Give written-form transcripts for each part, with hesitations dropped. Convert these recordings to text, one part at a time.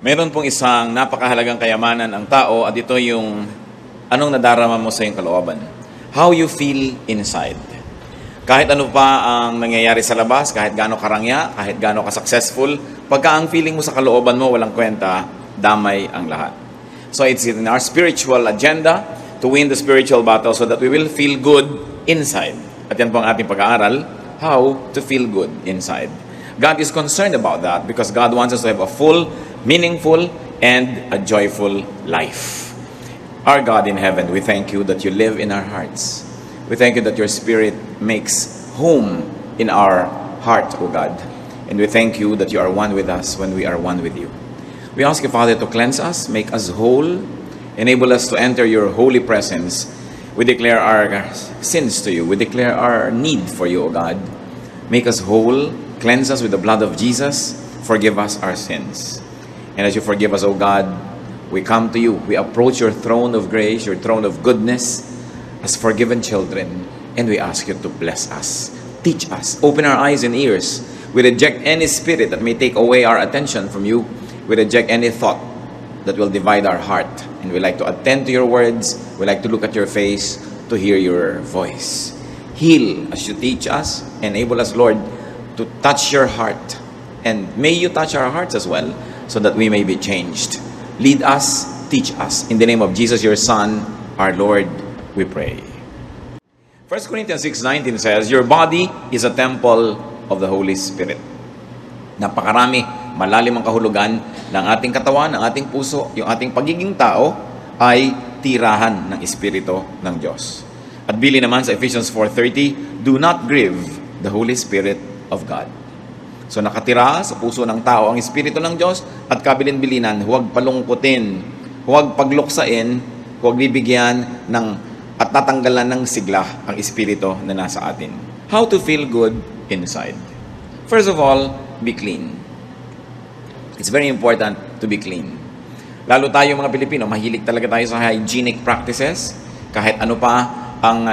Meron pong isang napakahalagang kayamanan ang tao at ito yung anong nadarama mo sa iyong kalooban. How you feel inside. Kahit ano pa ang nangyayari sa labas, kahit gaano karangya, kahit gaano ka-successful, pagka ang feeling mo sa kalooban mo walang kwenta, damay ang lahat. So it's in our spiritual agenda to win the spiritual battle so that we will feel good inside. At yan po ang ating pag-aaral, how to feel good inside. God is concerned about that because God wants us to have a full, meaningful, and a joyful life. Our God in heaven, we thank you that you live in our hearts. We thank you that your Spirit makes home in our heart, O God. And we thank you that you are one with us when we are one with you. We ask you, Father, to cleanse us, make us whole, enable us to enter your holy presence. We declare our sins to you. We declare our need for you, O God. Make us whole, cleanse us with the blood of Jesus, forgive us our sins. And as you forgive us, O God, we come to you. We approach your throne of grace, your throne of goodness, as forgiven children, and we ask you to bless us. Teach us. Open our eyes and ears. We reject any spirit that may take away our attention from you. We reject any thought that will divide our heart. And we like to attend to your words. We like to look at your face, to hear your voice. Heal as you teach us. Enable us, Lord, to touch your heart. And may you touch our hearts as well, so that we may be changed. Lead us, teach us. In the name of Jesus, your Son, our Lord, we pray. 1 Corinthians 6:19 says, your body is a temple of the Holy Spirit. Napakarami, malalim ang kahulugan ng ating katawan, ng ating puso, yung ating pagiging tao ay tirahan ng Espiritu ng Diyos. At bili naman sa Ephesians 4:30, do not grieve the Holy Spirit of God. So nakatira sa puso ng tao ang Espiritu ng Diyos at kabilin-bilinan, huwag palungkutin, huwag pagluksain, huwag bibigyan ng at tatanggalan ng sigla ang Espiritu na nasa atin. How to feel good inside? First of all, be clean. It's very important to be clean. Lalo tayo mga Pilipino, mahilig talaga tayo sa hygienic practices. Kahit ano pa ang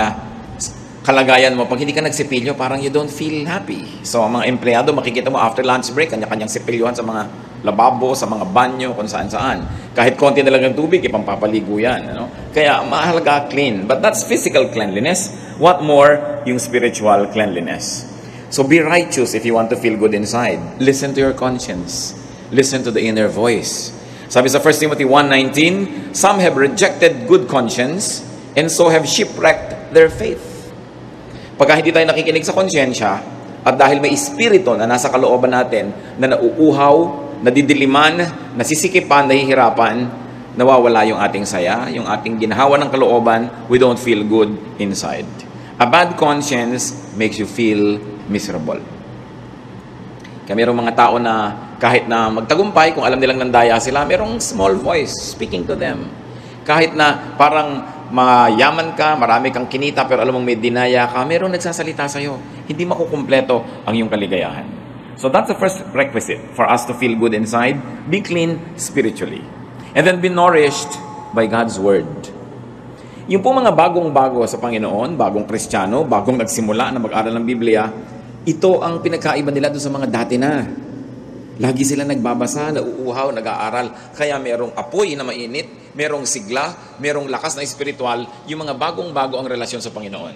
kalagayan mo, pag hindi ka nagsipilyo, parang you don't feel happy. So, ang mga empleyado, makikita mo after lunch break, kanya-kanyang sipilyohan sa mga lababo, sa mga banyo, kung saan-saan. Kahit konti na lang ng tubig, ipampapaligo yan. Ano? Kaya, mahalaga clean. But that's physical cleanliness. What more, yung spiritual cleanliness. So, be righteous if you want to feel good inside. Listen to your conscience. Listen to the inner voice. Sabi sa 1 Timothy 1:19, some have rejected good conscience and so have shipwrecked their faith. Pagka hindi tayo nakikinig sa konsyensya, at dahil may espiritu na nasa kalooban natin, na nauuhaw, nadidiliman, nasisikipan, nahihirapan, nawawala yung ating saya, yung ating ginhawa ng kalooban, we don't feel good inside. A bad conscience makes you feel miserable. Kaya mayroong mga tao na kahit na magtagumpay, kung alam nilang nandaya sila, mayroong small voice speaking to them. Kahit na parang mayaman ka, marami kang kinita, pero alam mong may dinaya ka, mayroong nagsasalita sa'yo. Hindi makukumpleto ang iyong kaligayahan. So that's the first requisite for us to feel good inside. Be clean spiritually. And then be nourished by God's Word. Yung po mga bagong-bago sa Panginoon, bagong Kristiyano, bagong nagsimula na mag-aral ng Biblia, ito ang pinagkaiba nila doon sa mga dati na. Lagi sila nagbabasa, nauuhaw, nag-aaral. Kaya merong apoy na mainit, merong sigla, merong lakas na espiritual, yung mga bagong-bago ang relasyon sa Panginoon.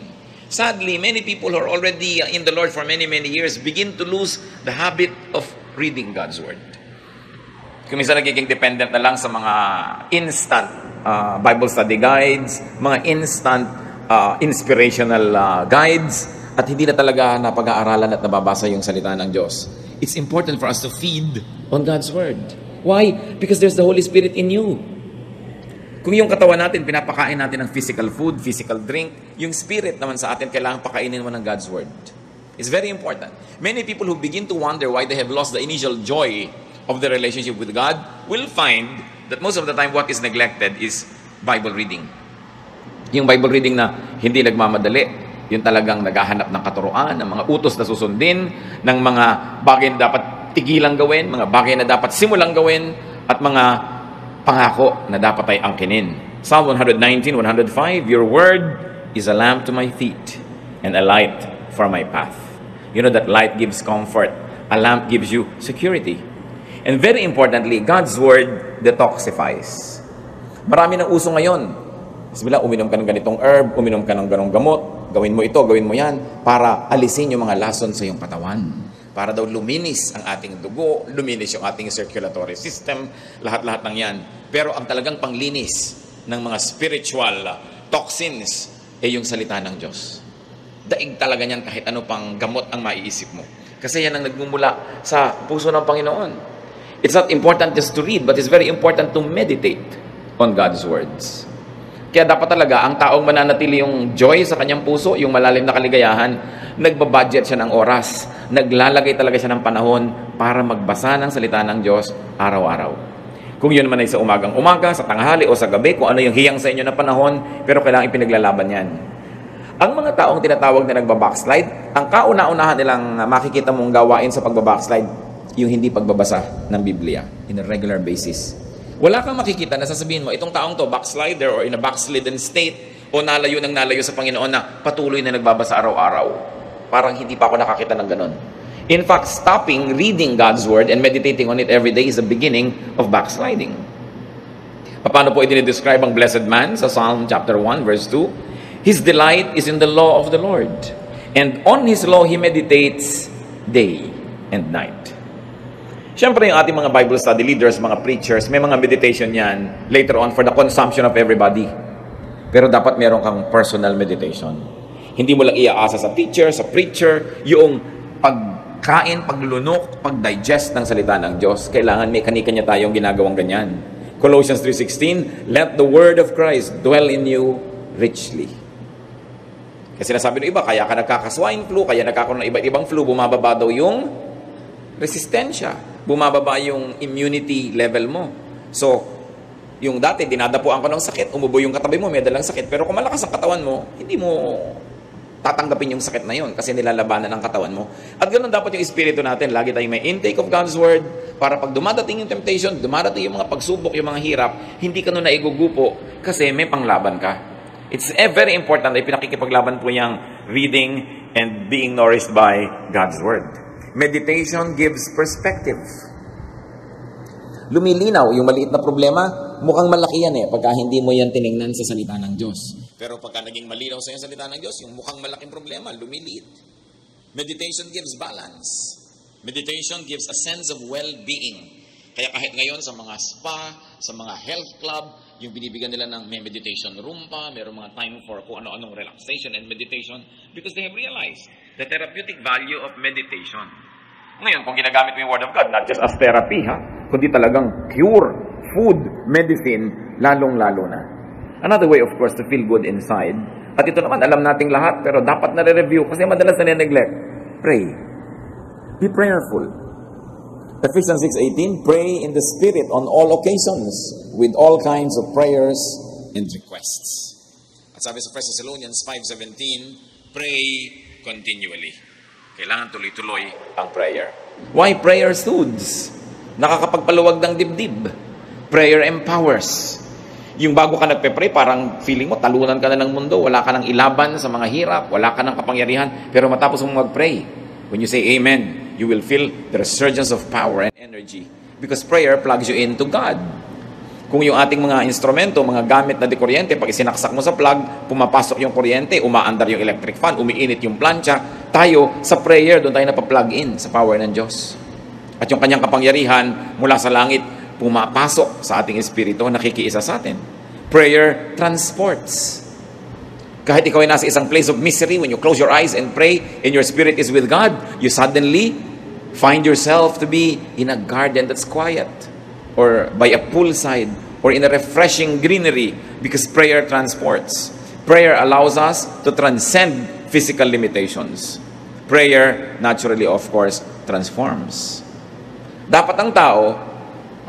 Sadly, many people who are already in the Lord for many, many years begin to lose the habit of reading God's Word. Kung minsan nagiging dependent na lang sa mga instant Bible study guides, mga instant inspirational guides, at hindi na talaga napag-aaralan at nababasa yung salita ng Diyos. It's important for us to feed on God's Word. Why? Because there's the Holy Spirit in you. Kung yung katawan natin, pinapakain natin ng physical food, physical drink, yung spirit naman sa atin, kailangan pakainin mo ng God's Word. It's very important. Many people who begin to wonder why they have lost the initial joy of the relationship with God will find that most of the time what is neglected is Bible reading. Yung Bible reading na hindi nagmamadali, yung talagang naghahanap ng katuruan, ng mga utos na susundin, ng mga bagay na dapat tigilang gawin, mga bagay na dapat simulang gawin, at mga pangako na dapat ay angkinin. Psalm 119:105, your word is a lamp to my feet and a light for my path. You know that light gives comfort. A lamp gives you security. And very importantly, God's Word detoxifies. Marami ng uso ngayon. Bismillah, uminom ka ng ganitong herb, uminom ka ng ganong gamot, gawin mo ito, gawin mo yan, para alisin yung mga lason sa iyong katawan. Para daw luminis ang ating dugo, luminis yung ating circulatory system, lahat-lahat ng yan. Pero ang talagang panglinis ng mga spiritual toxins ay yung salita ng Diyos. Daig talaga niyan kahit ano pang gamot ang maiisip mo. Kasi yan ang nagmumula sa puso ng Panginoon. It's not important just to read, but it's very important to meditate on God's words. Kaya dapat talaga, ang taong mananatili yung joy sa kanyang puso, yung malalim na kaligayahan, nagbabudget siya ng oras, naglalagay talaga siya ng panahon para magbasa ng salita ng Diyos araw-araw. Kung yun man ay sa umagang-umaga, sa tanghali o sa gabi, kung ano yung hiyang sa inyo na panahon, pero kailangan ipinaglalaban yan. Ang mga taong tinatawag na nagbabackslide, ang kauna-unahan nilang makikita mong gawain sa pagbabackslide, yung hindi pagbabasa ng Biblia in a regular basis. Wala kang makikita na sasabihin mo, itong taong to, backslider or in a backslidden state, o nalayo sa Panginoon na patuloy na nagbabasa araw-araw. Parang hindi pa ako nakakita ng ganon. In fact, stopping reading God's Word and meditating on it every day is the beginning of backsliding. Paano po i-describe ang blessed man sa Psalm chapter 1, verse 2? His delight is in the law of the Lord, and on His law He meditates day and night. Siyempre, yung ating mga Bible study leaders, mga preachers, may mga meditation yan later on for the consumption of everybody. Pero dapat meron kang personal meditation. Hindi mo lang iaasa sa teacher, sa preacher, yung pagkain, paglunok, pagdigest ng salita ng Diyos. Kailangan may kanya-kanya tayong ginagawang ganyan. Colossians 3:16, let the word of Christ dwell in you richly. Kasi nasabi ng iba, kaya ka nagkaka-swine flu, kaya nagkakaroon ng iba't ibang flu, bumababa daw yung resistensya. Bumababa yung immunity level mo. So, yung dati, dinadapuan ko ng sakit, umubo yung katabi mo, may dalang sakit. Pero kung malakas ang katawan mo, hindi mo tatanggapin yung sakit na yun kasi nilalabanan ang katawan mo. At ganoon dapat yung espiritu natin. Lagi tayong may intake of God's Word para pag dumadating yung temptation, dumadating yung mga pagsubok, yung mga hirap, hindi ka nun naigugupo kasi may panglaban ka. It's very important na pinakikipaglaban po yung reading and being nourished by God's Word. Meditation gives perspective. Lumilinaw yung maliit na problema, mukhang malaki yan pagka hindi mo yan tinignan sa salita ng Diyos. Pero pagka naging malinaw sa yung salita ng Diyos, yung mukhang malaking problema, lumiliit. Meditation gives balance. Meditation gives a sense of well-being. Kaya kahit ngayon sa mga spa, sa mga health club, yung binibigyan nila ng may meditation room pa, mayroong mga time for kung ano-anong relaxation and meditation because they have realized the therapeutic value of meditation. Ngayon, kung ginagamit mo yung Word of God, not just as therapy, kundi talagang cure, food, medicine, lalong-lalo na. Another way, of course, to feel good inside. At ito naman, alam nating lahat, pero dapat na-review kasi madalas na neglect. Pray. Be prayerful. Ephesians 6:18, pray in the Spirit on all occasions with all kinds of prayers and requests. At sabi sa 1 Thessalonians 5:17, pray continually. Kailangan tuloy-tuloy ang prayer. Why prayer soothes? Nakakapagpaluwag ng dibdib. Prayer empowers. Yung bago ka nagpe-pray, parang feeling mo, talunan ka na ng mundo, wala ka ng ilaban sa mga hirap, wala ka ng kapangyarihan, pero matapos mo mag-pray, when you say amen, you will feel the resurgence of power and energy. Because prayer plugs you into God. Kung yung ating mga instrumento, mga gamit na dekuryente, pag isinaksak mo sa plug, pumapasok yung kuryente, umaandar yung electric fan, umiinit yung plancha, tayo sa prayer, doon tayo napaplug in sa power ng Diyos. At yung kanyang kapangyarihan mula sa langit, pumapasok sa ating espiritu, nakikiisa sa atin. Prayer transports. Kahit ikaw ay nasa isang place of misery, when you close your eyes and pray, and your spirit is with God, you suddenly find yourself to be in a garden that's quiet, or by a poolside, or in a refreshing greenery, because prayer transports. Prayer allows us to transcend physical limitations. Prayer, naturally, of course, transforms. Dapat ang tao,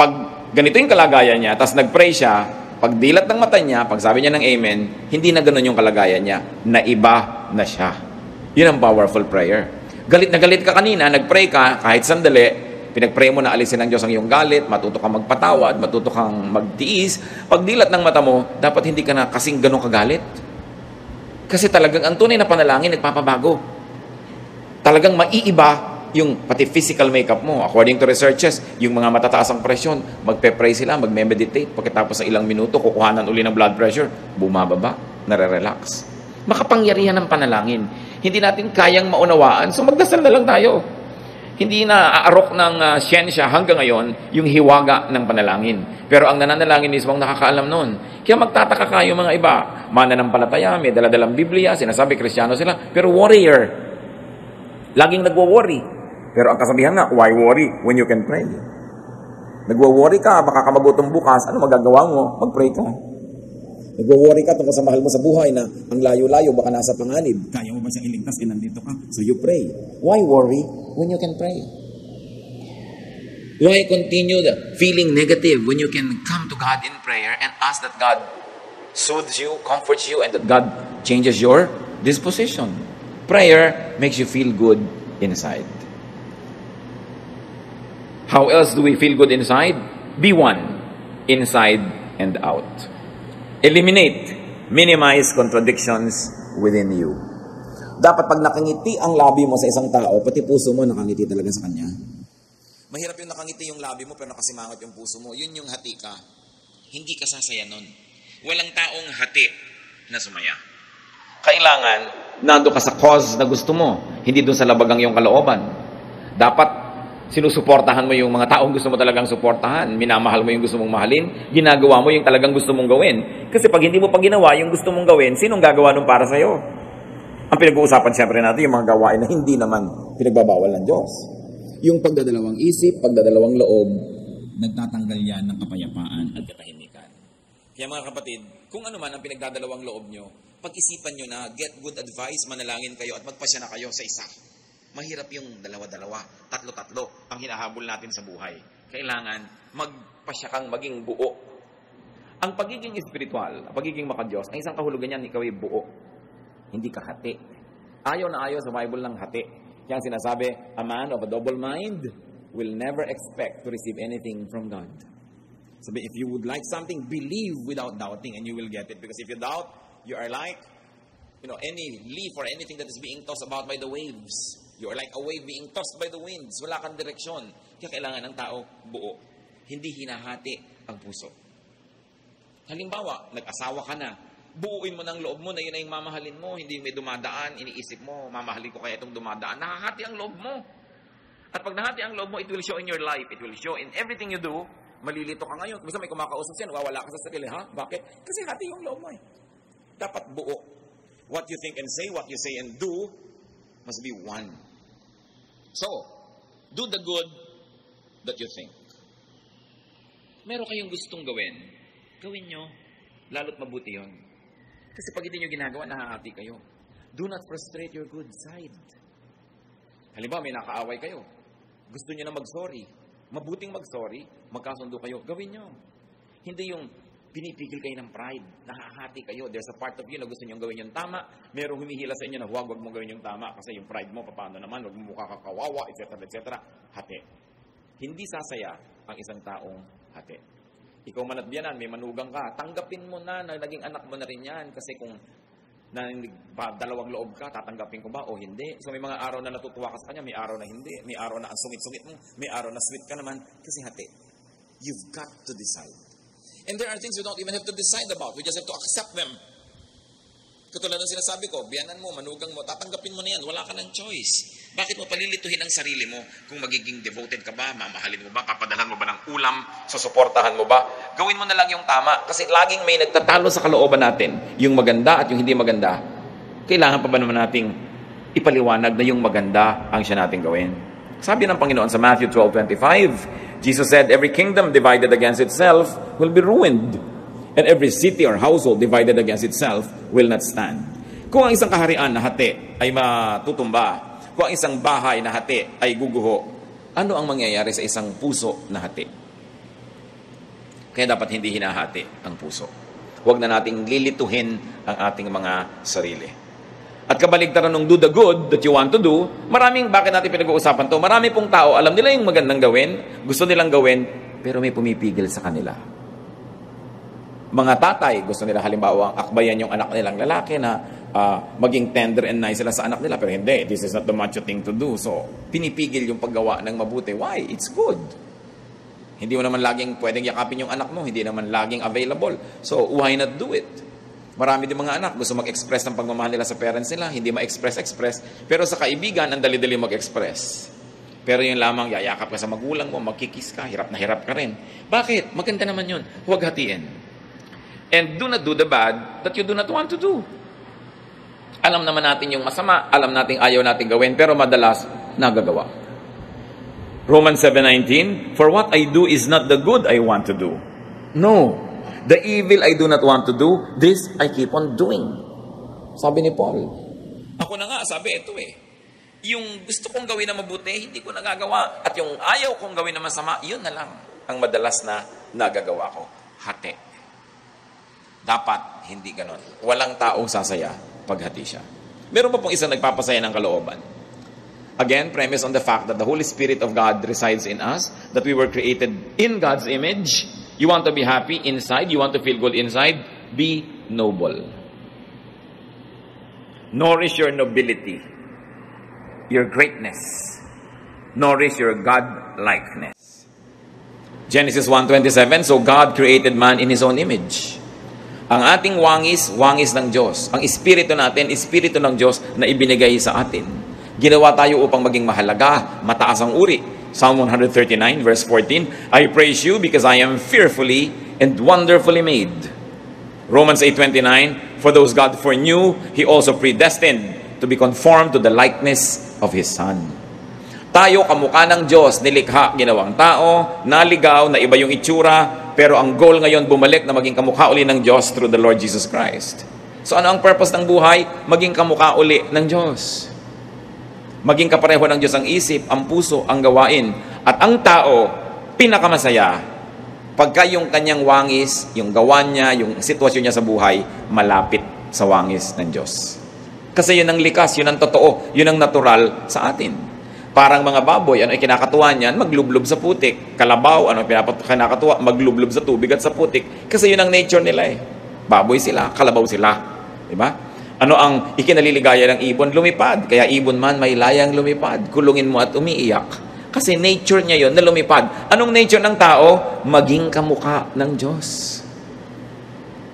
pag ganito yung kalagayan niya, tapos nag-pray siya, pag dilat ng mata niya, pag sabi niya ng amen, hindi na ganun yung kalagayan niya, naiba na siya. Yun ang powerful prayer. Galit na galit ka kanina, nag-pray ka, kahit sandali, pinag-pray mo na alisin ng Diyos ang iyong galit, matuto kang magpatawad, matuto kang magtiis. Pag dilat ng mata mo, dapat hindi ka na kasing ganun kagalit. Kasi talagang ang tunay na panalangin, nagpapabago. Talagang maiiba yung pati physical makeup mo, according to researches, yung mga matataas ang presyon, magpe-pray sila, magme-meditate, pagkatapos ng ilang minuto, kukuhanan uli ng blood pressure, bumababa, nare-relax. Makapangyarihan ng panalangin. Hindi natin kayang maunawaan, so magdasal na lang tayo. Hindi na aarok ng siyensya hanggang ngayon yung hiwaga ng panalangin. Pero ang nananalangin mismo ang nakakaalam noon. Kaya magtataka kayo mga iba. Mananampalataya, may daladalang Biblia, sinasabi Kristiyano sila, pero warrior. Laging nagwo-worry. Pero ang kasabihan nga, why worry when you can pray? Nagwo-worry ka, baka ka magutom bukas, ano magagawa mo? Mag-pray ka. Nagwo-worry ka tungkol sa mahal mo sa buhay na ang layo-layo, baka nasa panganib. Kaya mo ba siyang iligtas? Nandito ka. So you pray. Why worry when you can pray? Why continue feeling negative when you can come to God in prayer and ask that God soothes you, comforts you, and that God changes your disposition? Prayer makes you feel good inside. How else do we feel good inside? Be one, inside and out. Eliminate, minimize contradictions within you. Dapat pag nakangiti ang labi mo sa isang tao, pati puso mo nakangiti talaga sa kanya. Mahirap yung nakangiti yung labi mo pero nakasimangot yung puso mo. Yun yung hati ka. Hindi ka sasaya nun. Walang taong hati na sumaya. Kailangan, nando ka sa cause na gusto mo, hindi dun sa labagang yung kalooban. Dapat sinusuportahan mo yung mga taong gusto mo talagang suportahan, minamahal mo yung gusto mong mahalin, ginagawa mo yung talagang gusto mong gawin. Kasi pag hindi mo pa ginawa yung gusto mong gawin, sinong gagawa nun para sa'yo? Ang pinag-uusapan siyempre natin, yung mga gawain na hindi naman pinagbabawal ng Diyos. Yung pagdadalawang isip, pagdadalawang loob, nagtatanggal yan ng kapayapaan at katahimikan. Kaya mga kapatid, kung ano man ang pinagdadalawang loob nyo, pag-isipan nyo na, get good advice, manalangin kayo at magpasya na kayo sa isa. Mahirap yung dalawa-dalawa, tatlo-tatlo ang hinahabol natin sa buhay. Kailangan magpasya kang maging buo. Ang pagiging espiritual, ang pagiging makadiyos, ang isang kahulugan niyan, ikaw ay buo. Hindi ka hati. Ayaw na ayaw sa Bible ng hati. Kaya sinasabi, a man of a double mind will never expect to receive anything from God. Sabi, if you would like something, believe without doubting and you will get it. Because if you doubt, you are like, any leaf or anything that is being tossed about by the waves. You are like a wave being tossed by the winds. Wala kang direksyon. Kaya kailangan ng tao buo. Hindi hinahati ang puso. Halimbawa, nag-asawa ka na. Buuin mo ng loob mo na yun ay yung mamahalin mo. Hindi may dumadaan, iniisip mo, mamahalin ko kaya itong dumadaan. Nakahati ang loob mo. At pag nahati ang loob mo, it will show in your life. It will show in everything you do. Malilito ka ngayon. Kung may kumakausap siya, wawala ka sa sarili. Ha? Bakit? Kasi hati yung loob mo eh. Dapat buo. What you think and say, what you say and do, must be one. So, do the good that you think. Meron kayong gustong gawin, gawin nyo, lalo't mabuti yun. Kasi pag hindi nyo ginagawa, nahahati kayo. Do not frustrate your good side. Halimbawa, may nakaaway kayo. Gusto nyo na mag-sorry. Mabuting mag-sorry, magkasundo kayo, gawin nyo. Hindi yung pinipigil kayo ng pride, nahahati kayo. There's a part of you na gusto nyo gawin yung tama. Merong humihila sa inyo na huwag mong gawin yung tama kasi yung pride mo, paano naman, huwag mo mukha kakawawa, etc. etc. Hati. Hindi sasaya ang isang taong hati. Ikaw man at biyanan, may manugang ka, tanggapin mo na naging anak mo na rin yan. Kasi kung dalawang loob ka, tatanggapin ko ba o hindi? So may mga araw na natutuwa ka sa kanya, may araw na hindi. May araw na ang sungit-sungit mo, may araw na sweet ka naman. Kasi hati. You've got to decide. And there are things we don't even have to decide about. We just have to accept them. Katulad ng sinasabi ko, biyanan mo, manugang mo, tatanggapin mo na yan. Wala ka ng choice. Bakit mo palilituhin ang sarili mo? Kung magiging devoted ka ba, mamahalin mo ba, papadalhan mo ba ng ulam, susuportahan mo ba? Gawin mo na lang yung tama. Kasi laging may nagtatalo sa kalooban natin. Yung maganda at yung hindi maganda. Kailangan pa ba naman nating ipaliwanag na yung maganda ang siya nating gawin? Sabi ng Panginoon sa Matthew 12:25, Jesus said, every kingdom divided against itself will be ruined. And every city or household divided against itself will not stand. Kung ang isang kaharian na hati ay matutumba, kung ang isang bahay na hati ay guguho, ano ang mangyayari sa isang puso na hati? Kaya dapat hindi hinahati ang puso. Huwag na nating lilituhin ang ating mga sarili. At kabaligtaran ng do the good that you want to do, bakit natin pinag-uusapan to? Marami pong tao, alam nila yung magandang gawin, gusto nilang gawin, pero may pumipigil sa kanila. Mga tatay, gusto nila halimbawa akbayan yung anak nilang lalaki na maging tender and nice sila sa anak nila. Pero hindi, this is not the macho thing to do. So, pinipigil yung paggawa ng mabuti. Why? It's good. Hindi mo naman laging pwedeng yakapin yung anak mo. Hindi naman laging available. So, why not do it? Marami din mga anak gusto mag-express ng pagmamahal nila sa parents nila. Hindi ma-express. Pero sa kaibigan, ang dali-dali mag-express. Pero yung lamang, yayakap ka sa magulang mo, magkikis ka, hirap na hirap ka rin. Bakit? Maganda naman yun. Huwag hatiin. And do not do the bad that you do not want to do. Alam naman natin yung masama, alam natin ayaw natin gawin, pero madalas, nagagawa. Romans 7:19, for what I do is not the good I want to do. No. The evil I do not want to do, this I keep on doing. Sabi ni Paul. Ako na nga, sabi ito Yung gusto kong gawin na mabuti, hindi ko nagagawa. At yung ayaw kong gawin na masama, yun na lang ang madalas na nagagawa ko. Hati. Dapat hindi ganon. Walang taong sasaya paghati siya. Meron pa pong isang nagpapasaya ng kalooban. Again, premise on the fact that the Holy Spirit of God resides in us, that we were created in God's image. You want to be happy inside, you want to feel good inside, be noble. Nourish your nobility, your greatness. Nourish your God-likeness. Genesis 1:27, so God created man in His own image. Ang ating wangis ng Diyos. Ang espiritu natin, espiritu ng Diyos na ibinigay sa atin. Ginawa tayo upang maging mahalaga, mataas ang uri. Psalm 139 verse 14, I praise you because I am fearfully and wonderfully made. Romans 8:29, for those God foreknew, He also predestined to be conformed to the likeness of His Son. Tayo, kamukha ng Diyos, nilikha, ginawang tao, naligaw, na iba yung itsura, pero ang goal ngayon bumalik na maging kamukha uli ng Diyos through the Lord Jesus Christ. So ano ang purpose ng buhay? Maging kamukha uli ng Diyos. Maging kapareho ng Diyos ang isip, ang puso, ang gawain. At ang tao, pinakamasaya, pagka yung kanyang wangis, yung gawa niya, yung sitwasyon niya sa buhay, malapit sa wangis ng Diyos. Kasi yun ang likas, yun ang totoo, yun ang natural sa atin. Parang mga baboy, ano ay kinakatuwa niyan? Maglublob sa putik. Kalabaw, ano kinakatuwa? Maglublob sa tubig at sa putik. Kasi yun ang nature nila Baboy sila, kalabaw sila. Diba? Ano ang ikinaliligaya ng ibon? Lumipad. Kaya ibon man may layang lumipad. Kulungin mo at umiiyak. Kasi nature niya yon na lumipad. Anong nature ng tao? Maging kamukha ng Diyos.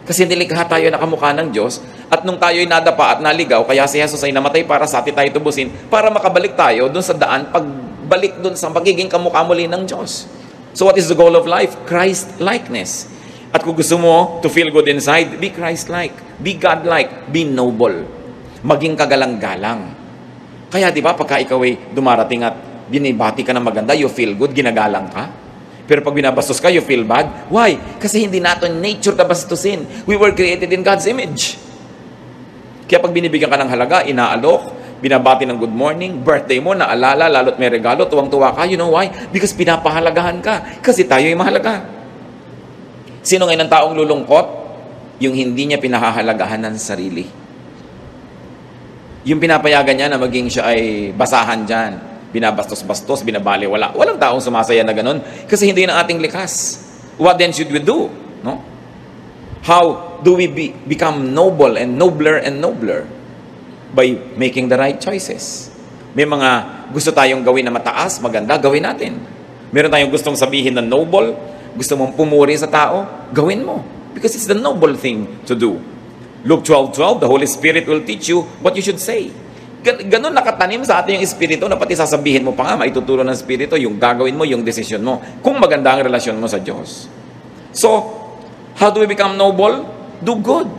Kasi nilikha tayo na kamukha ng Diyos. At nung tayo'y nadapa at naligaw, kaya si Jesus ay namatay para sa atin tayo tubusin, para makabalik tayo dun sa daan, pagbalik dun sa pagiging kamukha muli ng Diyos. So what is the goal of life? Christ-likeness. At kung gusto mo to feel good inside, be Christ-like, be God-like, be noble. Maging kagalang-galang. Kaya di ba pagka ikaw ay dumarating at binibati ka ng maganda, you feel good, ginagalang ka? Pero pag binabastos ka, you feel bad. Why? Kasi hindi natin nature na bastusin. We were created in God's image. Kaya pag binibigyan ka ng halaga, inaalok, binabati ng good morning, birthday mo, naalala, lalo't may regalo, tuwang-tuwa ka. You know why? Because pinapahalagahan ka. Kasi tayo ay mahalaga. Sino ngayon ang taong lulungkot? Yung hindi niya pinahahalagahan ng sarili. Yung pinapayagan niya na maging siya ay basahan dyan. Binabastos-bastos, binabaliwala. Walang taong sumasaya na ganun. Kasi hindi na ating likas. What then should we do? No? How do we become noble and nobler and nobler? By making the right choices. May mga gusto tayong gawin na mataas, maganda, gawin natin. Meron tayong gustong sabihin na noble, gusto mong pumuri sa tao, gawin mo. Because it's the noble thing to do. Luke 12:12, the Holy Spirit will teach you what you should say. Ganun nakatanim sa atin yung Espiritu na pati sasabihin mo pa nga, maituturo ng Espiritu, yung gagawin mo, yung desisyon mo. Kung maganda ang relasyon mo sa Diyos. So, how do we become noble? Do good.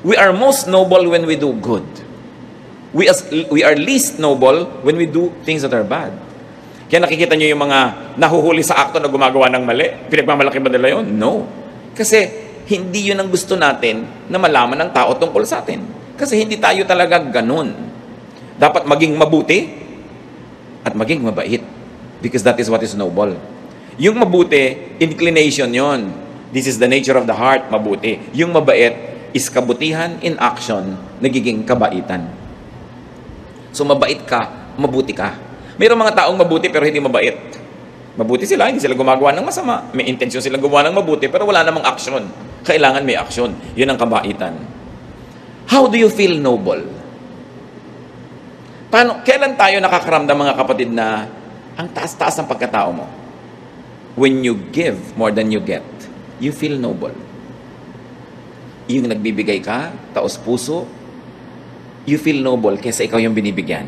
We are most noble when we do good. We are least noble when we do things that are bad. Kaya nakikita nyo yung mga nahuhuli sa akto na gumagawa ng mali. Pinagmamalaki ba nila yun? No. Kasi hindi yun ang gusto natin na malaman ng tao tungkol sa atin. Kasi hindi tayo talaga ganun. Dapat maging mabuti at maging mabait. Because that is what is noble. Yung mabuti, inclination yon. This is the nature of the heart, mabuti. Yung mabait is kabutihan in action, nagiging kabaitan. So mabait ka, mabuti ka. Mayroong mga taong mabuti pero hindi mabait. Mabuti sila, hindi sila gumagawa ng masama. May intensyon silang gumawa ng mabuti pero wala namang aksyon. Kailangan may aksyon. Yun ang kabaitan. How do you feel noble? Kailan tayo nakakaramdam, mga kapatid, na ang taas-taas ng pagkatao mo? When you give more than you get, you feel noble. Yung nagbibigay ka, taos puso, you feel noble kaysa ikaw yung binibigyan.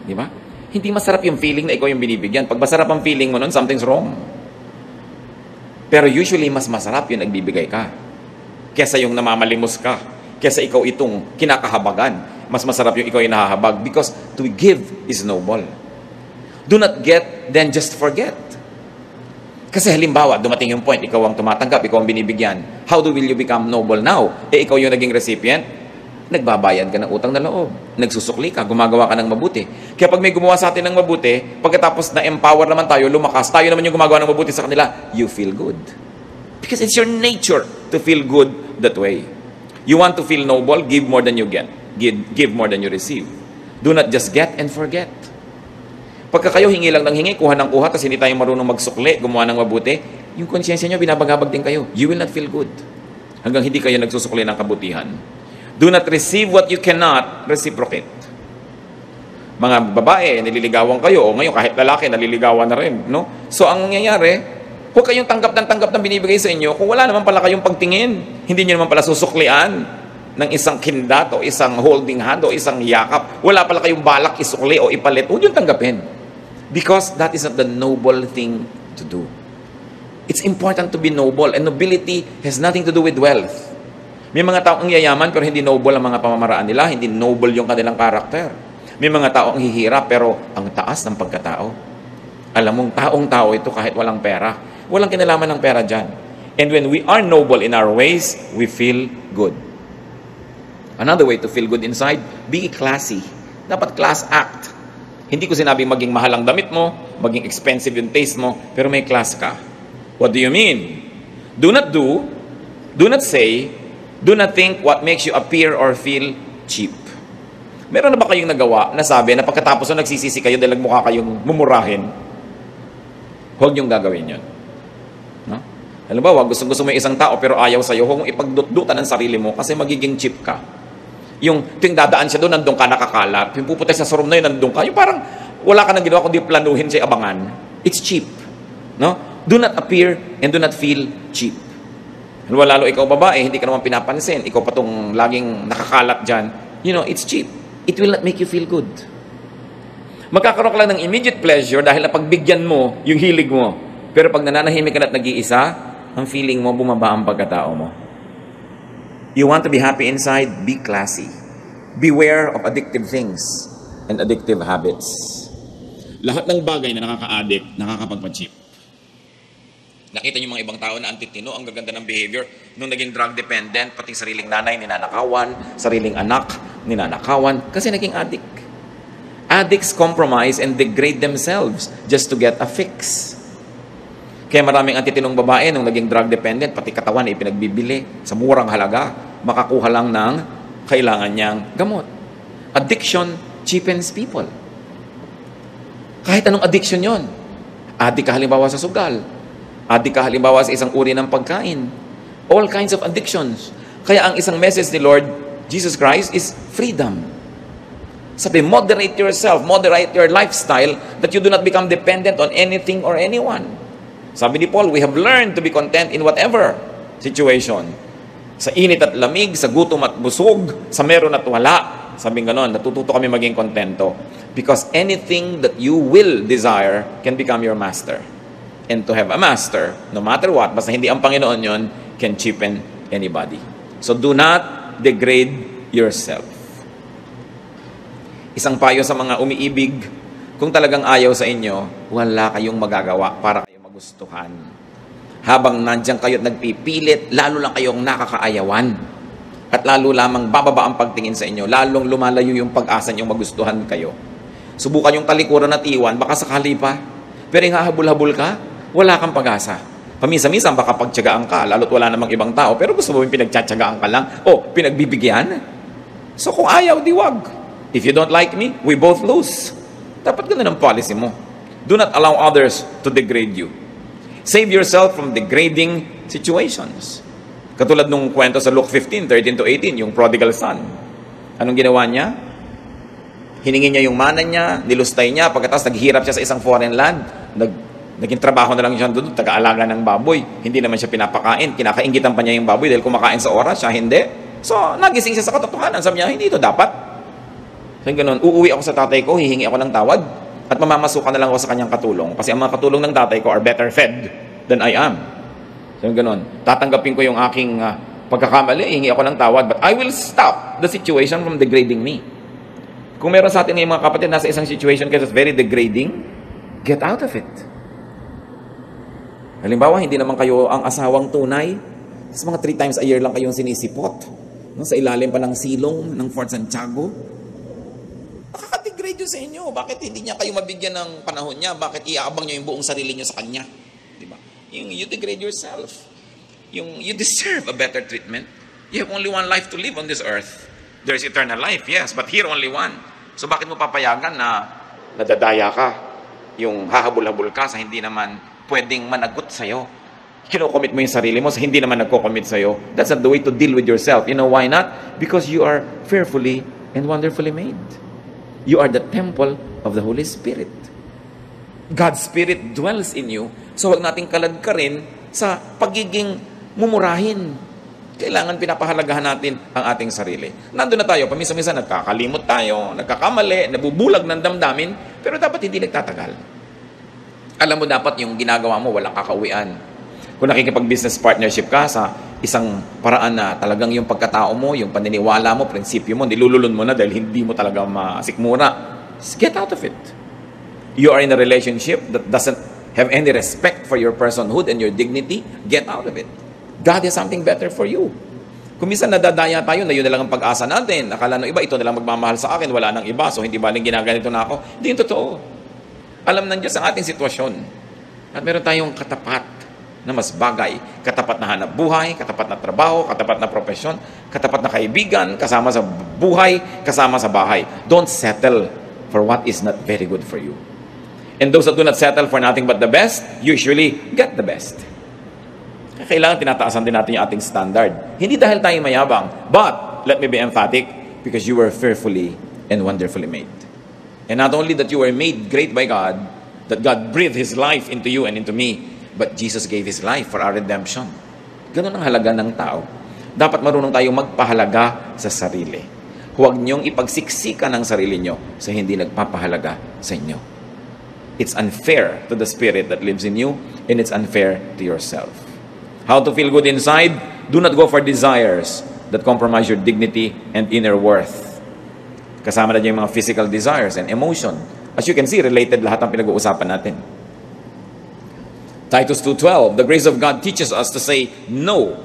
Di ba? Hindi masarap yung feeling na ikaw yung binibigyan. Pag masarap ang feeling mo nun, something's wrong. Pero usually, mas masarap yung nagbibigay ka kaysa yung namamalimos ka, kaysa ikaw itong kinakahabagan. Mas masarap yung ikaw yung nahahabag because to give is noble. Do not get, then just forget. Kasi halimbawa, dumating yung point, ikaw ang tumatanggap, ikaw ang binibigyan. How will you become noble now? Ikaw yung naging recipient, nagbabayad ka ng utang na loob. Nagsusukli ka, gumagawa ka ng mabuti. Kaya pag may gumawa sa atin ng mabuti, pagkatapos na-empower naman tayo, lumakas, tayo naman yung gumagawa ng mabuti sa kanila, you feel good. Because it's your nature to feel good that way. You want to feel noble, give more than you get. Give more than you receive. Do not just get and forget. Pagka kayo hingi lang ng hingi, kuha ng kuha, tapos hindi tayo marunong magsukli, gumawa ng mabuti, yung konsyensya nyo, binabagabag din kayo. You will not feel good. Hanggang hindi kayo nagsusukli ng kabutihan. Do not receive what you cannot reciprocate. Mga babae, nililigawan kayo, o ngayon kahit lalaki, naliligawan na rin. No? So ang nangyayari, huwag kayong tanggap ng binibigay sa inyo kung wala naman pala kayong pagtingin. Hindi nyo naman pala susuklian ng isang kindat o isang holding hand o isang yakap. Wala pala kayong balak isukli o ipalit. Huwag yung tanggapin. Because that is not the noble thing to do. It's important to be noble. And nobility has nothing to do with wealth. May mga taong yayaman pero hindi noble ang mga pamamaraan nila. Hindi noble yung kanilang karakter. May mga taong hihirap pero ang taas ng pagkatao. Alam mong taong-tao ito kahit walang pera. Walang kinalaman ng pera dyan. And when we are noble in our ways, we feel good. Another way to feel good inside, be classy. Dapat class act. Hindi ko sinabing maging mahal ang damit mo, maging expensive yung taste mo, pero may class ka. What do you mean? Do not do not say, do not think what makes you appear or feel cheap. Meron na ba kayong nagawa na sabi na pagkatapos na nagsisisi kayo dahil mukha kayong mumurahin? Huwag niyong gagawin yun. No? Halimbawa, gusto mo yung isang tao pero ayaw sa'yo, huwag mong ipagdutdutan ang sarili mo kasi magiging cheap ka. Yung tuwing dadaan siya doon, nandun ka nakakalat. Yung puputay sa sorum na yun, nandun ka. Yung parang wala ka nang ginawa kundi planuhin siya abangan. It's cheap. No? Do not appear and do not feel cheap. Lalo ikaw babae, hindi ka naman pinapansin. Ikaw pa tong laging nakakalat dyan. You know, it's cheap. It will not make you feel good. Magkakaroon ka lang ng immediate pleasure dahil napagbigyan mo yung hilig mo. Pero pag nananahimik ka na at nag-iisa, ang feeling mo, bumaba ang pagkatao mo. You want to be happy inside? Be classy. Beware of addictive things and addictive habits. Lahat ng bagay na nakaka-addict, nakakapagpa-cheap. Nakita niyo mga ibang tao na antitino, ang gaganda ng behavior. Nung naging drug dependent, pati sariling nanay, ninanakawan, sariling anak, ninanakawan, kasi naging addict. Addicts compromise and degrade themselves just to get a fix. Kaya maraming antitinong babae nung naging drug dependent, pati katawan ay pinagbibili sa murang halaga, makakuha lang ng kailangan niyang gamot. Addiction cheapens people. Kahit anong addiction yon. Addict ka halimbawa sa sugal. Addict ka halimbawa sa isang uri ng pagkain. All kinds of addictions. Kaya ang isang message ni Lord Jesus Christ is freedom. Sabi, moderate yourself, moderate your lifestyle that you do not become dependent on anything or anyone. Sabi ni Paul, we have learned to be content in whatever situation. Sa init at lamig, sa gutom at busog, sa meron at wala. Sabi ganon, natututo kami maging kontento. Because anything that you will desire can become your master. And to have a master, no matter what, basta hindi ang Panginoon yon, can cheapen anybody. So do not degrade yourself. Isang payo sa mga umiibig, kung talagang ayaw sa inyo, wala kayong magagawa para gustuhan. Habang nandiyan kayo at nagpipilit, lalo lang kayong nakakaayawan. At lalo lamang bababa ang pagtingin sa inyo. Lalong lumalayo yung pag-asa niyong magustuhan kayo. Subukan yung talikuran at iwan, baka sakali pa. Pero yung hahabol-habol ka, wala kang pag-asa. Pamisa-misa, baka pagtyagaan ka, lalo't wala namang ibang tao. Pero gusto mo yung pinagtsatsagaan ka lang, o pinagbibigyan? So kung ayaw, di wag. If you don't like me, we both lose. Dapat ganun ang policy mo. Do not allow others to degrade you. Save yourself from degrading situations. Katulad nung kwento sa Luke 15:13-18, yung prodigal son. Anong ginawa niya? Hiningi niya yung mana niya, nilustay niya, pagkatapos naghihirap siya sa isang foreign land, naging trabaho na lang siya doon, taga-alaga ng baboy. Hindi naman siya pinapakain, kinakaingitan pa niya yung baboy dahil kumakain sa oras, siya hindi. So, nagising siya sa katotohanan, sabi niya, hindi ito dapat. So, ganun, uuwi ako sa tatay ko, hihingi ako ng tawad, at mamamasukan na lang ako sa kanyang katulong. Kasi ang mga katulong ng tatay ko are better fed than I am. So, ganun, tatanggapin ko yung aking pagkakamali, hihingi ako ng tawad, but I will stop the situation from degrading me. Kung meron sa atin ngayong mga kapatid, nasa isang situation kasi very degrading, get out of it. Halimbawa, hindi naman kayo ang asawang tunay, sa mga 3 times a year lang kayong sinisipot, no, sa ilalim pa ng silong ng Fort Santiago. Nakaka-degrade yun sa inyo. Bakit hindi niya kayo mabigyan ng panahon niya? Bakit iaabang niyo yung buong sarili niyo sa kanya? Diba? You degrade yourself. You deserve a better treatment. You have only one life to live on this earth. There is eternal life, yes, but here only one. So bakit mo papayagan na nadadaya ka? Yung hahabol-habol ka sa hindi naman pwedeng managot sa'yo. Kino-commit mo yung sarili mo sa hindi naman nagko-commit sa'yo. That's not the way to deal with yourself. You know why not? Because you are fearfully and wonderfully made. You are the temple of the Holy Spirit. God's Spirit dwells in you. So huwag nating kaladkarin sa pagiging mumurahin. Kailangan pinapahalagahan natin ang ating sarili. Nandun na tayo, paminsan-minsan nagkakalimot tayo, nagkakamali, nabubulag ng damdamin, pero dapat hindi nagtatagal. Alam mo dapat yung ginagawa mo, walang kakauwian. Kung nakikipag-business partnership ka sa isang paraan na talagang yung pagkatao mo, yung paniniwala mo, prinsipyo mo, nilululun mo na dahil hindi mo talaga masikmura, get out of it. You are in a relationship that doesn't have any respect for your personhood and your dignity, get out of it. God has something better for you. Kung minsan nadadaya tayo na yun na lang ang pag-asa natin, akala ng iba, ito na lang magmamahal sa akin, wala nang iba, so hindi baling ginaganito na ako. Hindi yung totoo. Alam ng Diyos ang ating sitwasyon. At meron tayong katapat na mas bagay. Katapat na hanap buhay, katapat na trabaho, katapat na profesyon, katapat na kaibigan, kasama sa buhay, kasama sa bahay. Don't settle for what is not very good for you. And those that do not settle for nothing but the best, usually get the best. Kailangan tinataasan din natin yung ating standard. Hindi dahil tayo mayabang, but let me be emphatic, because you were fearfully and wonderfully made. And not only that you were made great by God, that God breathed His life into you and into me, but Jesus gave His life for our redemption. Ganun ang halaga ng tao. Dapat marunong tayong magpahalaga sa sarili. Huwag niyong ipagsiksikan ang sarili niyo sa hindi nagpapahalaga sa inyo. It's unfair to the spirit that lives in you, and it's unfair to yourself. How to feel good inside? Do not go for desires that compromise your dignity and inner worth. Kasama na dyan yung mga physical desires and emotion. As you can see, related lahat ang pinag-uusapan natin. Titus 2:12, the grace of God teaches us to say no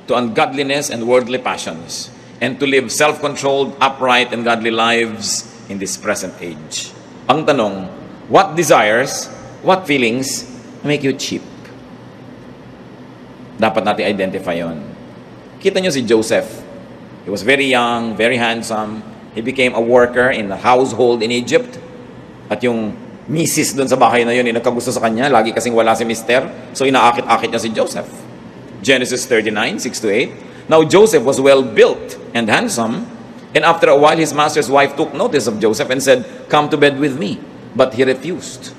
to ungodliness and worldly passions, and to live self-controlled, upright, and godly lives in this present age. Ang tanong, what desires, what feelings make you cheap? Dapat natin identify yon. Kita nyo si Joseph. He was very young, very handsome. He became a worker in a household in Egypt. At yung misis doon sa bahay na yun, nagkagusto sa kanya. Lagi kasing wala si mister. So inaakit-akit niya si Joseph. Genesis 39, 6-8. Now Joseph was well built and handsome. And after a while, his master's wife took notice of Joseph and said, "Come to bed with me." But he refused.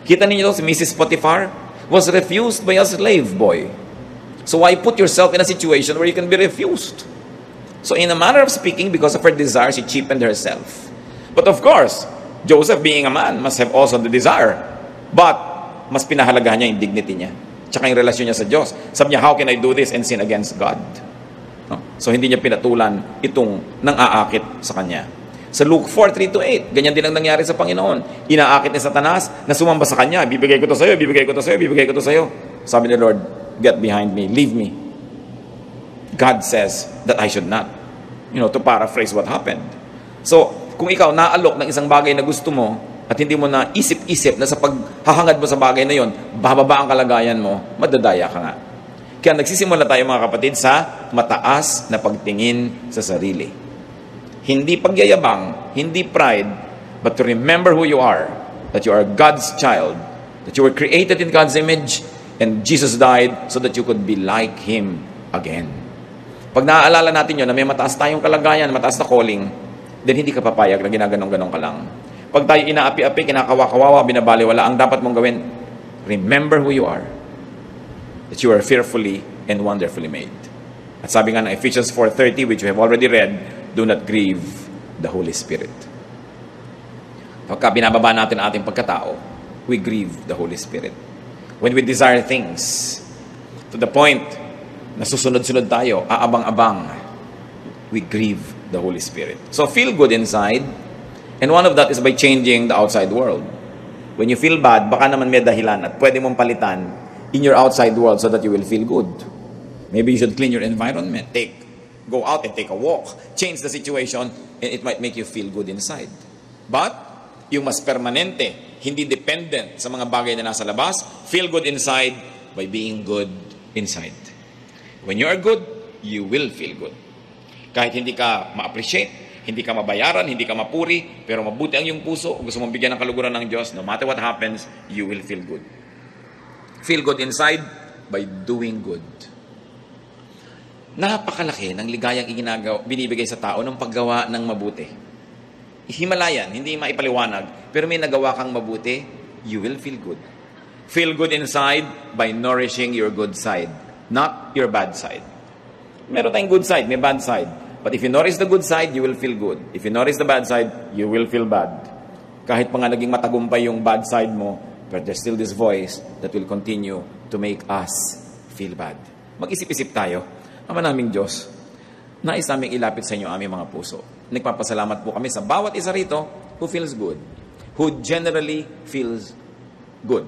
Kita ninyo si Mrs. Potiphar was refused by a slave boy. So why put yourself in a situation where you can be refused? So in a manner of speaking, because of her desire, she cheapened herself. But of course, Joseph being a man must have also the desire. But mas pinahalagahan niya yung dignity niya. Tsaka yung relasyon niya sa Diyos. Sabi niya, how can I do this and sin against God? No? So hindi niya pinatulan itong nang-aakit sa kanya. Sa Luke 4:3-8, ganyan din ang nangyari sa Panginoon. Inaakit ni Satanas na sumamba sa kanya. Bibigay ko to sa'yo, bibigay ko to sa'yo, bibigay ko to sa'yo. Sabi ni Lord, get behind me, leave me. God says that I should not. To paraphrase what happened. So, kung ikaw naalok ng isang bagay na gusto mo at hindi mo na isip-isip na sa paghahangad mo sa bagay na yon, bababa ang kalagayan mo, madadaya ka nga. Kaya nagsisimula tayo mga kapatid sa mataas na pagtingin sa sarili. Hindi pagyayabang, hindi pride, but to remember who you are, that you are God's child, that you were created in God's image, and Jesus died so that you could be like Him again. Pag naaalala natin yun, na may mataas tayong kalagayan, mataas na calling, then hindi ka papayag na ginaganong-ganong ka lang. Pag tayo inaapi-api, kinakawa-kawawa, binabaliwala, ang dapat mong gawin, remember who you are. That you are fearfully and wonderfully made. At sabi nga ng Ephesians 4:30, which we have already read, do not grieve the Holy Spirit. Pagka binababa natin ang ating pagkatao, we grieve the Holy Spirit. When we desire things to the point na susunod-sunod tayo, aabang-abang, we grieve the Holy Spirit. So feel good inside, and one of that is by changing the outside world. When you feel bad, baka naman may dahilan at pwede mong palitan in your outside world so that you will feel good. Maybe you should clean your environment, go out and take a walk, change the situation, and it might make you feel good inside. But yung mas permanente, hindi dependent sa mga bagay na nasa labas, feel good inside by being good inside. When you are good, you will feel good. Kahit hindi ka ma-appreciate, hindi ka mabayaran, hindi ka mapuri, pero mabuti ang iyong puso, gusto mong bigyan ng kaluguran ng Diyos, no matter what happens, you will feel good. Feel good inside by doing good. Napakalaki ng ligayang binibigay sa tao ng paggawa ng mabuti. Himalayan, hindi maipaliwanag, pero may nagawa kang mabuti, you will feel good. Feel good inside by nourishing your good side, not your bad side. Meron tayong good side, may bad side. But if you nourish the good side, you will feel good. If you nourish the bad side, you will feel bad. Kahit pa nga naging matagumpay yung bad side mo, but there's still this voice that will continue to make us feel bad. Mag-isip-isip tayo. Ama naming Diyos, nais naming ilapit sa inyo aming mga puso. Nagpapasalamat po kami sa bawat isa rito who feels good, who generally feels good.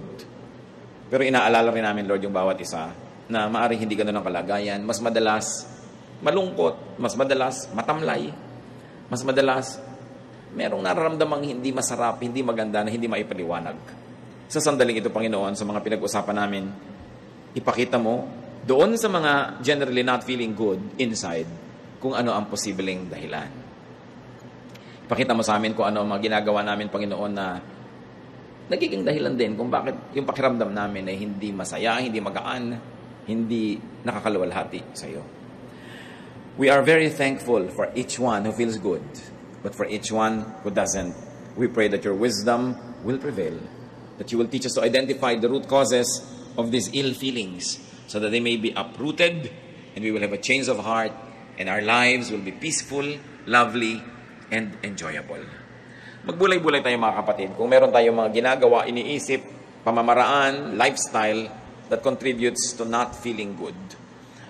Pero inaalala rin namin, Lord, yung bawat isa na maaaring hindi ganun ang kalagayan, mas madalas malungkot, mas madalas matamlay, mas madalas merong nararamdamang hindi masarap, hindi maganda, na hindi maipaliwanag. Sa sandaling ito, Panginoon, sa mga pinag-usapan namin, ipakita mo doon sa mga generally not feeling good inside, kung ano ang posibleng dahilan. Ipakita mo sa amin kung ano ang mga ginagawa namin, Panginoon, na nagiging dahilan din kung bakit yung pakiramdam namin ay hindi masaya, hindi magaan, hindi nakakaluwalhati sa iyo. We are very thankful for each one who feels good, but for each one who doesn't, we pray that your wisdom will prevail, that you will teach us to identify the root causes of these ill feelings, so that they may be uprooted, and we will have a change of heart, and our lives will be peaceful, lovely, and enjoyable. Magbulay-bulay tayo, mga kapatid. Kung meron tayong mga ginagawa, iniisip, pamamaraan, lifestyle that contributes to not feeling good.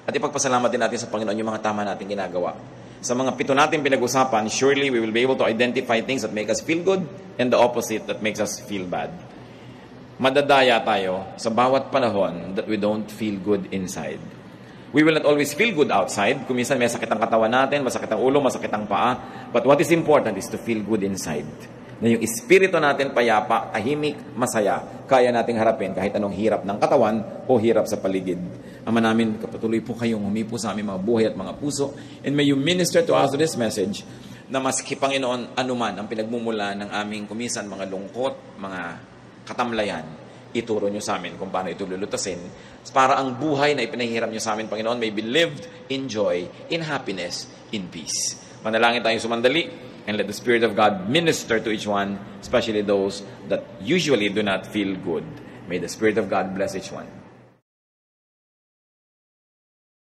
At ipagpasalamat din natin sa Panginoon yung mga tama natin ginagawa. Sa mga 7 natin pinag-usapan, surely we will be able to identify things that make us feel good and the opposite that makes us feel bad. Madadaya tayo sa bawat panahon that we don't feel good inside. We will not always feel good outside. Kung minsan may sakit ang katawan natin, masakit ang ulo, masakit ang paa. But what is important is to feel good inside. Na yung espiritu natin payapa, tahimik, masaya, kaya nating harapin kahit anong hirap ng katawan o hirap sa paligid. Ama namin, kapatuloy po kayong humipo sa aming mga buhay at mga puso. And may you minister to us this message na maski, Panginoon, anuman ang pinagmumula ng aming kumisan, mga lungkot, mga katamlayan, ituro nyo sa amin kung paano ito lulutasin para ang buhay na ipinahiram nyo sa amin, Panginoon, may be lived in joy, in happiness, in peace. Manalangin tayong sumandali, and let the Spirit of God minister to each one, especially those that usually do not feel good. May the Spirit of God bless each one.